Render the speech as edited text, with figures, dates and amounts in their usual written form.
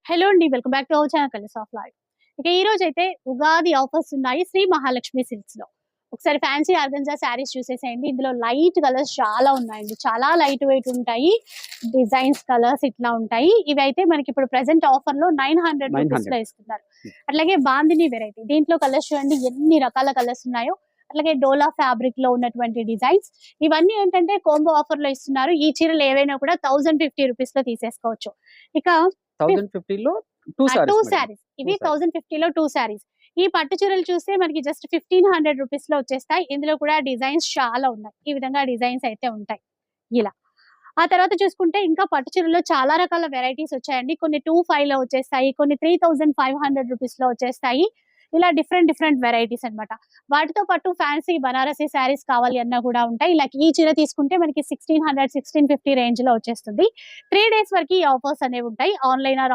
Hello అండి. Welcome back to our channel colours of life. ఇక ఈ రోజైతే ఉగాది ఆఫర్స్ ఉన్నాయి శ్రీ మహాలక్ష్మి సిల్క్స్‌లో. ఒకసారి ఫ్యాన్సీ ఆర్గన్జా శారీస్ చూసేసేయండి. ఇందులో లైట్ కలర్స్ చాలా ఉన్నాయండి. చాలా లైట్ వెయిట్ ఉంటాయి. డిజైన్స్ కలర్స్ ఇట్లా ఉంటాయి. ఇవైతే మనకి ఇప్పుడు ప్రెజెంట్ ఆఫర్‌లో 900 రూపీస్‌లో 900. ఇస్తున్నారు. అట్లాగే బాందిని వెరైటీ. దీంట్లో కలర్స్ చూడండి ఎన్ని రకాల కలర్స్ ఉన్నాయో. అట్లాగే డోలా ఫ్యాబ్రిక్‌లో ఉన్నటువంటి డిజైన్స్. ఇవన్నీ ఏంటంటే కాంబో ఆఫర్‌లో ఇస్తున్నారు. ఈ చీరలు ఏవైనా కూడా 1050 రూపీస్‌లో తీసేసుకోవచ్చు. ఇక 1050లో 2 2 సారీస్ మేడం. శారీస్. 2 ఇవి సారీస్. 1050లో 2 శారీస్. ఈ పట్టు చీరలు చూస్తే మనకి జస్ట్ 1500 రూపీస్‌లో వచ్చేస్తాయి. ఇందులో కూడా డిజైన్స్ చాలా ఉన్నాయి. ఈ విధంగా డిజైన్స్ అయితే ఉంటాయి. ఇలా. ఆ తర్వాత చూసుకుంటే ఇంకా పట్టు చీరల్లో చాలా రకాల వెరైటీస్ వచ్చాయండి. కొన్ని 25లో వచ్చేస్తాయి. కొన్ని 3500 రూపీస్‌లో వచ్చేస్తాయి. ఇలా డిఫరెంట్ డిఫరెంట్ వెరైటీస్ అన్నమాట. వాటితో పాటు ఫ్యాన్సీ బనారసి శారీస్ కావాలి అన్నా కూడా ఉంటాయి. లైక్ ఈ చీర తీసుకుంటే మనకి 1600, 1650 రేంజ్‌లో వచ్చేస్తుంది. 3 డేస్ వరకి ఈ ఆఫర్స్ అనేవి ఉంటాయి. Online or